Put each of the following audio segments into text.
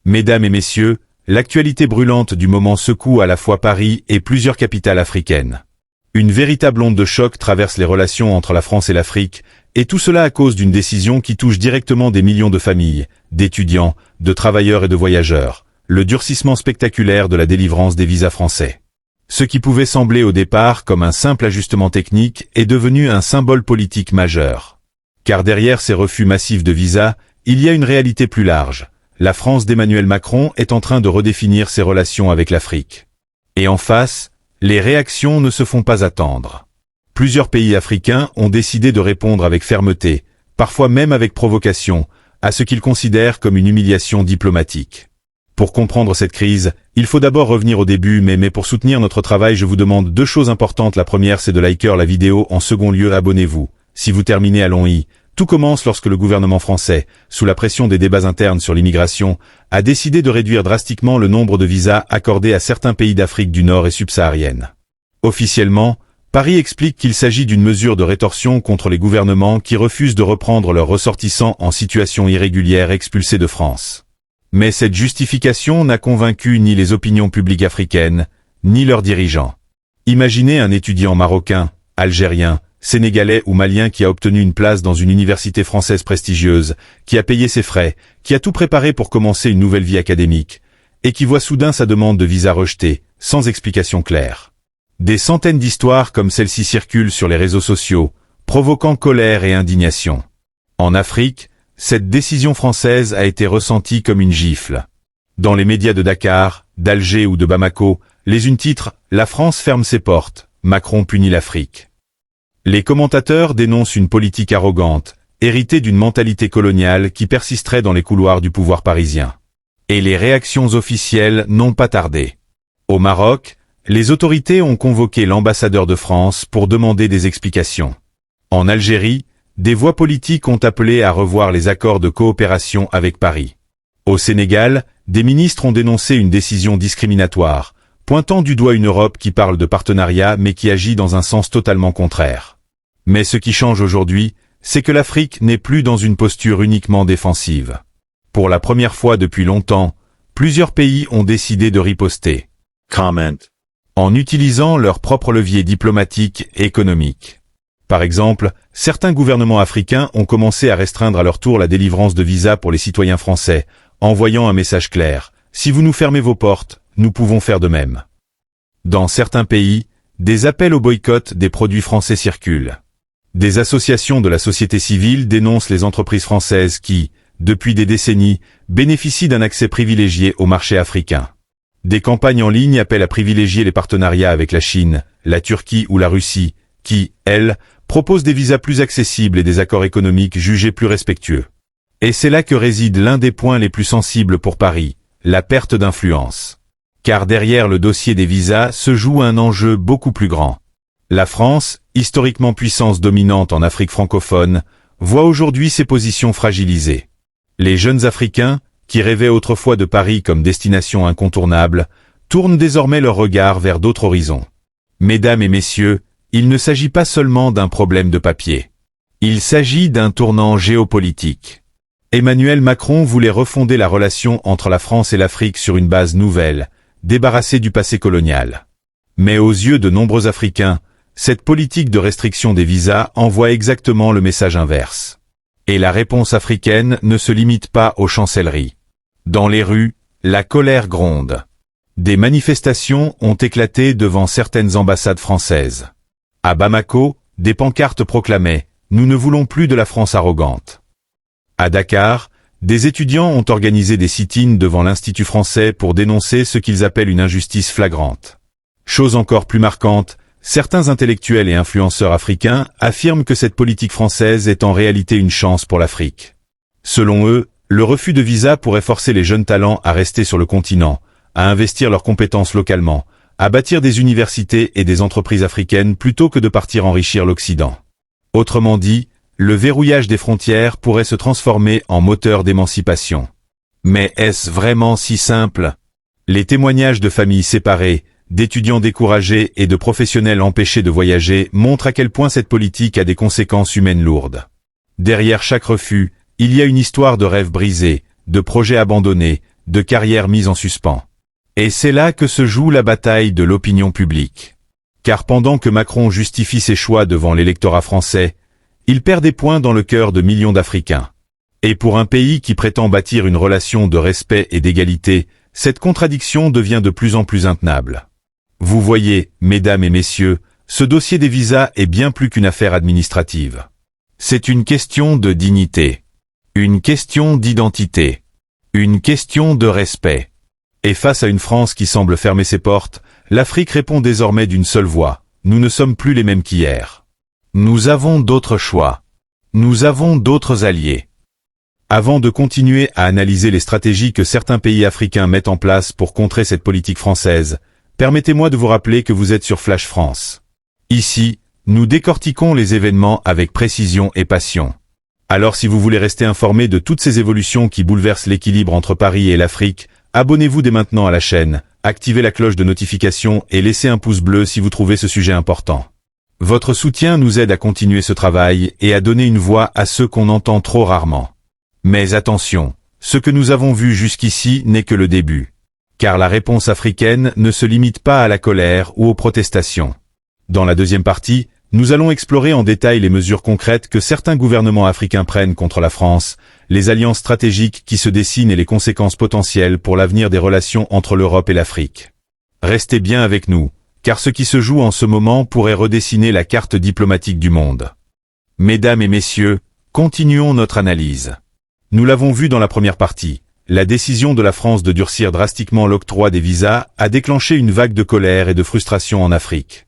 Mesdames et messieurs, l'actualité brûlante du moment secoue à la fois Paris et plusieurs capitales africaines. Une véritable onde de choc traverse les relations entre la France et l'Afrique, et tout cela à cause d'une décision qui touche directement des millions de familles, d'étudiants, de travailleurs et de voyageurs, le durcissement spectaculaire de la délivrance des visas français. Ce qui pouvait sembler au départ comme un simple ajustement technique est devenu un symbole politique majeur. Car derrière ces refus massifs de visas, il y a une réalité plus large. La France d'Emmanuel Macron est en train de redéfinir ses relations avec l'Afrique. Et en face, les réactions ne se font pas attendre. Plusieurs pays africains ont décidé de répondre avec fermeté, parfois même avec provocation, à ce qu'ils considèrent comme une humiliation diplomatique. Pour comprendre cette crise, il faut d'abord revenir au début, mais pour soutenir notre travail, je vous demande deux choses importantes. La première, c'est de liker la vidéo. En second lieu, abonnez-vous. Si vous terminez, allons-y. Tout commence lorsque le gouvernement français, sous la pression des débats internes sur l'immigration, a décidé de réduire drastiquement le nombre de visas accordés à certains pays d'Afrique du Nord et subsaharienne. Officiellement, Paris explique qu'il s'agit d'une mesure de rétorsion contre les gouvernements qui refusent de reprendre leurs ressortissants en situation irrégulière expulsés de France. Mais cette justification n'a convaincu ni les opinions publiques africaines, ni leurs dirigeants. Imaginez un étudiant marocain, algérien, sénégalais ou malien qui a obtenu une place dans une université française prestigieuse, qui a payé ses frais, qui a tout préparé pour commencer une nouvelle vie académique, et qui voit soudain sa demande de visa rejetée, sans explication claire. Des centaines d'histoires comme celle-ci circulent sur les réseaux sociaux, provoquant colère et indignation. En Afrique, cette décision française a été ressentie comme une gifle. Dans les médias de Dakar, d'Alger ou de Bamako, les unes titrent « La France ferme ses portes, Macron punit l'Afrique ». Les commentateurs dénoncent une politique arrogante, héritée d'une mentalité coloniale qui persisterait dans les couloirs du pouvoir parisien. Et les réactions officielles n'ont pas tardé. Au Maroc, les autorités ont convoqué l'ambassadeur de France pour demander des explications. En Algérie, des voix politiques ont appelé à revoir les accords de coopération avec Paris. Au Sénégal, des ministres ont dénoncé une décision discriminatoire, pointant du doigt une Europe qui parle de partenariat mais qui agit dans un sens totalement contraire. Mais ce qui change aujourd'hui, c'est que l'Afrique n'est plus dans une posture uniquement défensive. Pour la première fois depuis longtemps, plusieurs pays ont décidé de riposter. Comment. En utilisant leurs propres leviers diplomatiques et économiques. Par exemple, certains gouvernements africains ont commencé à restreindre à leur tour la délivrance de visas pour les citoyens français, envoyant un message clair. Si vous nous fermez vos portes, nous pouvons faire de même. Dans certains pays, des appels au boycott des produits français circulent. Des associations de la société civile dénoncent les entreprises françaises qui, depuis des décennies, bénéficient d'un accès privilégié au marché africain. Des campagnes en ligne appellent à privilégier les partenariats avec la Chine, la Turquie ou la Russie, qui, elles, proposent des visas plus accessibles et des accords économiques jugés plus respectueux. Et c'est là que réside l'un des points les plus sensibles pour Paris, la perte d'influence. Car derrière le dossier des visas se joue un enjeu beaucoup plus grand. La France, historiquement puissance dominante en Afrique francophone, voit aujourd'hui ses positions fragilisées. Les jeunes Africains, qui rêvaient autrefois de Paris comme destination incontournable, tournent désormais leur regard vers d'autres horizons. Mesdames et messieurs, il ne s'agit pas seulement d'un problème de papier. Il s'agit d'un tournant géopolitique. Emmanuel Macron voulait refonder la relation entre la France et l'Afrique sur une base nouvelle, débarrassée du passé colonial. Mais aux yeux de nombreux Africains, cette politique de restriction des visas envoie exactement le message inverse. Et la réponse africaine ne se limite pas aux chancelleries. Dans les rues, la colère gronde. Des manifestations ont éclaté devant certaines ambassades françaises. À Bamako, des pancartes proclamaient « Nous ne voulons plus de la France arrogante ». À Dakar, des étudiants ont organisé des sit-ins devant l'Institut français pour dénoncer ce qu'ils appellent une injustice flagrante. Chose encore plus marquante, certains intellectuels et influenceurs africains affirment que cette politique française est en réalité une chance pour l'Afrique. Selon eux, le refus de visa pourrait forcer les jeunes talents à rester sur le continent, à investir leurs compétences localement, à bâtir des universités et des entreprises africaines plutôt que de partir enrichir l'Occident. Autrement dit, le verrouillage des frontières pourrait se transformer en moteur d'émancipation. Mais est-ce vraiment si simple? Les témoignages de familles séparées, d'étudiants découragés et de professionnels empêchés de voyager montrent à quel point cette politique a des conséquences humaines lourdes. Derrière chaque refus, il y a une histoire de rêves brisés, de projets abandonnés, de carrières mises en suspens. Et c'est là que se joue la bataille de l'opinion publique. Car pendant que Macron justifie ses choix devant l'électorat français, il perd des points dans le cœur de millions d'Africains. Et pour un pays qui prétend bâtir une relation de respect et d'égalité, cette contradiction devient de plus en plus intenable. Vous voyez, mesdames et messieurs, ce dossier des visas est bien plus qu'une affaire administrative. C'est une question de dignité, une question d'identité, une question de respect. Et face à une France qui semble fermer ses portes, l'Afrique répond désormais d'une seule voix. Nous ne sommes plus les mêmes qu'hier. Nous avons d'autres choix. Nous avons d'autres alliés. Avant de continuer à analyser les stratégies que certains pays africains mettent en place pour contrer cette politique française, permettez-moi de vous rappeler que vous êtes sur Flash France. Ici, nous décortiquons les événements avec précision et passion. Alors si vous voulez rester informé de toutes ces évolutions qui bouleversent l'équilibre entre Paris et l'Afrique, abonnez-vous dès maintenant à la chaîne, activez la cloche de notification et laissez un pouce bleu si vous trouvez ce sujet important. Votre soutien nous aide à continuer ce travail et à donner une voix à ceux qu'on entend trop rarement. Mais attention, ce que nous avons vu jusqu'ici n'est que le début. Car la réponse africaine ne se limite pas à la colère ou aux protestations. Dans la deuxième partie, nous allons explorer en détail les mesures concrètes que certains gouvernements africains prennent contre la France, les alliances stratégiques qui se dessinent et les conséquences potentielles pour l'avenir des relations entre l'Europe et l'Afrique. Restez bien avec nous, car ce qui se joue en ce moment pourrait redessiner la carte diplomatique du monde. Mesdames et messieurs, continuons notre analyse. Nous l'avons vu dans la première partie, la décision de la France de durcir drastiquement l'octroi des visas a déclenché une vague de colère et de frustration en Afrique.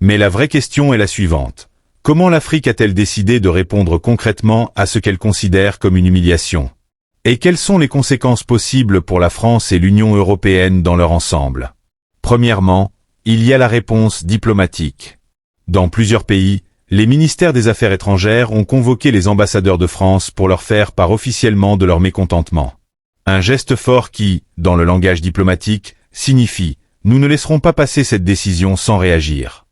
Mais la vraie question est la suivante. Comment l'Afrique a-t-elle décidé de répondre concrètement à ce qu'elle considère comme une humiliation? Et quelles sont les conséquences possibles pour la France et l'Union européenne dans leur ensemble? Premièrement, il y a la réponse diplomatique. Dans plusieurs pays, les ministères des Affaires étrangères ont convoqué les ambassadeurs de France pour leur faire part officiellement de leur mécontentement. Un geste fort qui, dans le langage diplomatique, signifie « Nous ne laisserons pas passer cette décision sans réagir ».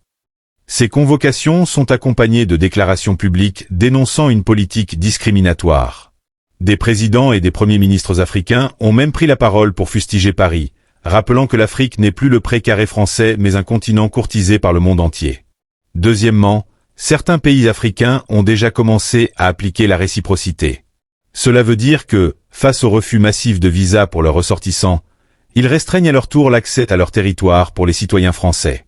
Ces convocations sont accompagnées de déclarations publiques dénonçant une politique discriminatoire. Des présidents et des premiers ministres africains ont même pris la parole pour fustiger Paris, rappelant que l'Afrique n'est plus le précaré français mais un continent courtisé par le monde entier. Deuxièmement, certains pays africains ont déjà commencé à appliquer la réciprocité. Cela veut dire que, face au refus massif de visas pour leurs ressortissants, ils restreignent à leur tour l'accès à leur territoire pour les citoyens français.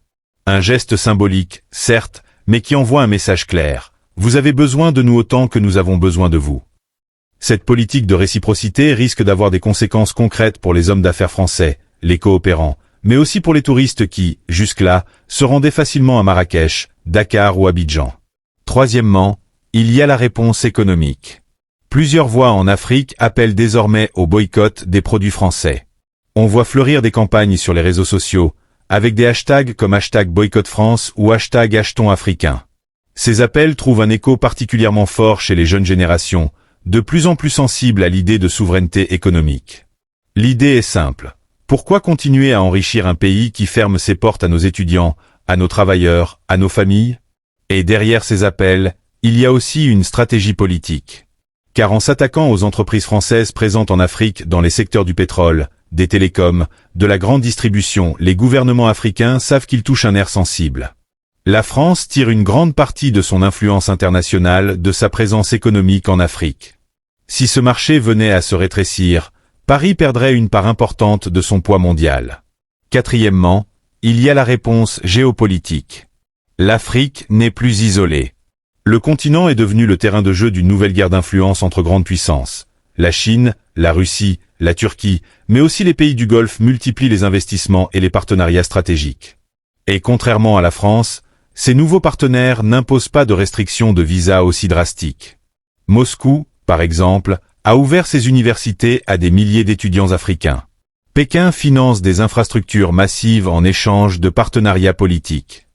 Un geste symbolique, certes, mais qui envoie un message clair. Vous avez besoin de nous autant que nous avons besoin de vous. Cette politique de réciprocité risque d'avoir des conséquences concrètes pour les hommes d'affaires français, les coopérants, mais aussi pour les touristes qui, jusque-là, se rendaient facilement à Marrakech, Dakar ou Abidjan. Troisièmement, il y a la réponse économique. Plusieurs voix en Afrique appellent désormais au boycott des produits français. On voit fleurir des campagnes sur les réseaux sociaux, avec des hashtags comme #BoycottFrance ou #AchetonsAfricains. Ces appels trouvent un écho particulièrement fort chez les jeunes générations, de plus en plus sensibles à l'idée de souveraineté économique. L'idée est simple. Pourquoi continuer à enrichir un pays qui ferme ses portes à nos étudiants, à nos travailleurs, à nos familles? Et derrière ces appels, il y a aussi une stratégie politique. Car en s'attaquant aux entreprises françaises présentes en Afrique dans les secteurs du pétrole, des télécoms, de la grande distribution, les gouvernements africains savent qu'ils touchent un nerf sensible. La France tire une grande partie de son influence internationale de sa présence économique en Afrique. Si ce marché venait à se rétrécir, Paris perdrait une part importante de son poids mondial. Quatrièmement, il y a la réponse géopolitique. L'Afrique n'est plus isolée. Le continent est devenu le terrain de jeu d'une nouvelle guerre d'influence entre grandes puissances. La Chine, la Russie, la Turquie, mais aussi les pays du Golfe multiplient les investissements et les partenariats stratégiques. Et contrairement à la France, ces nouveaux partenaires n'imposent pas de restrictions de visa aussi drastiques. Moscou, par exemple, a ouvert ses universités à des milliers d'étudiants africains. Pékin finance des infrastructures massives en échange de partenariats politiques.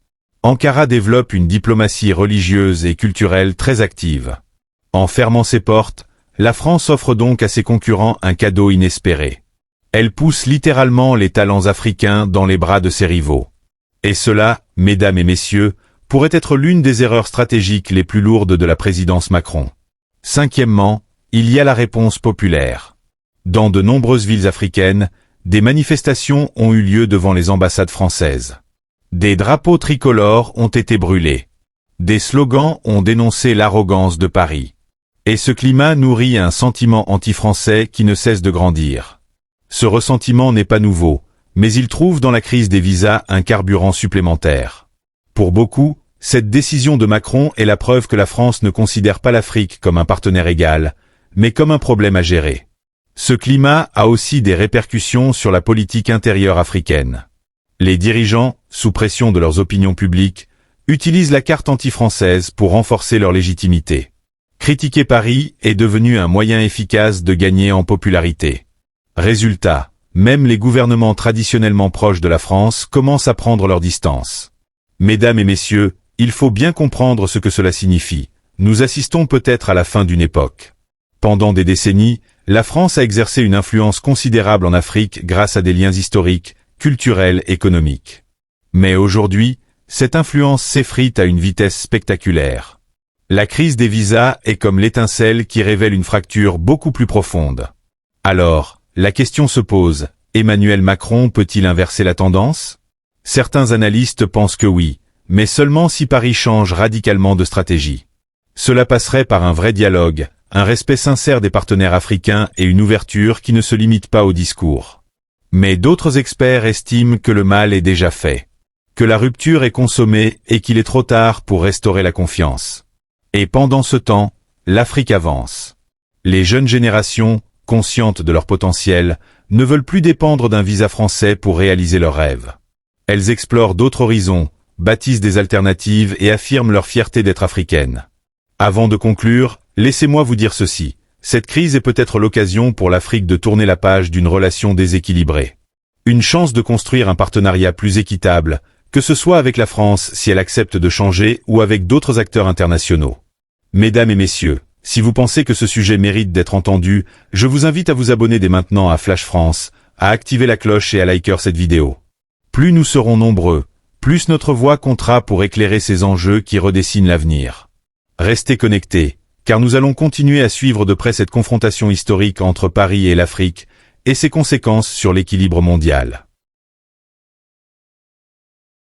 Ankara développe une diplomatie religieuse et culturelle très active. En fermant ses portes, la France offre donc à ses concurrents un cadeau inespéré. Elle pousse littéralement les talents africains dans les bras de ses rivaux. Et cela, mesdames et messieurs, pourrait être l'une des erreurs stratégiques les plus lourdes de la présidence Macron. Cinquièmement, il y a la réponse populaire. Dans de nombreuses villes africaines, des manifestations ont eu lieu devant les ambassades françaises. Des drapeaux tricolores ont été brûlés. Des slogans ont dénoncé l'arrogance de Paris. Et ce climat nourrit un sentiment anti-français qui ne cesse de grandir. Ce ressentiment n'est pas nouveau, mais il trouve dans la crise des visas un carburant supplémentaire. Pour beaucoup, cette décision de Macron est la preuve que la France ne considère pas l'Afrique comme un partenaire égal, mais comme un problème à gérer. Ce climat a aussi des répercussions sur la politique intérieure africaine. Les dirigeants, sous pression de leurs opinions publiques, utilisent la carte anti-française pour renforcer leur légitimité. Critiquer Paris est devenu un moyen efficace de gagner en popularité. Résultat, même les gouvernements traditionnellement proches de la France commencent à prendre leur distance. Mesdames et messieurs, il faut bien comprendre ce que cela signifie. Nous assistons peut-être à la fin d'une époque. Pendant des décennies, la France a exercé une influence considérable en Afrique grâce à des liens historiques, culturels, économiques. Mais aujourd'hui, cette influence s'effrite à une vitesse spectaculaire. La crise des visas est comme l'étincelle qui révèle une fracture beaucoup plus profonde. Alors, la question se pose, Emmanuel Macron peut-il inverser la tendance? Certains analystes pensent que oui, mais seulement si Paris change radicalement de stratégie. Cela passerait par un vrai dialogue, un respect sincère des partenaires africains et une ouverture qui ne se limite pas au discours. Mais d'autres experts estiment que le mal est déjà fait, que la rupture est consommée et qu'il est trop tard pour restaurer la confiance. Et pendant ce temps, l'Afrique avance. Les jeunes générations, conscientes de leur potentiel, ne veulent plus dépendre d'un visa français pour réaliser leurs rêves. Elles explorent d'autres horizons, bâtissent des alternatives et affirment leur fierté d'être africaines. Avant de conclure, laissez-moi vous dire ceci. Cette crise est peut-être l'occasion pour l'Afrique de tourner la page d'une relation déséquilibrée. Une chance de construire un partenariat plus équitable, que ce soit avec la France si elle accepte de changer ou avec d'autres acteurs internationaux. Mesdames et messieurs, si vous pensez que ce sujet mérite d'être entendu, je vous invite à vous abonner dès maintenant à Flash France, à activer la cloche et à liker cette vidéo. Plus nous serons nombreux, plus notre voix comptera pour éclairer ces enjeux qui redessinent l'avenir. Restez connectés, car nous allons continuer à suivre de près cette confrontation historique entre Paris et l'Afrique, et ses conséquences sur l'équilibre mondial.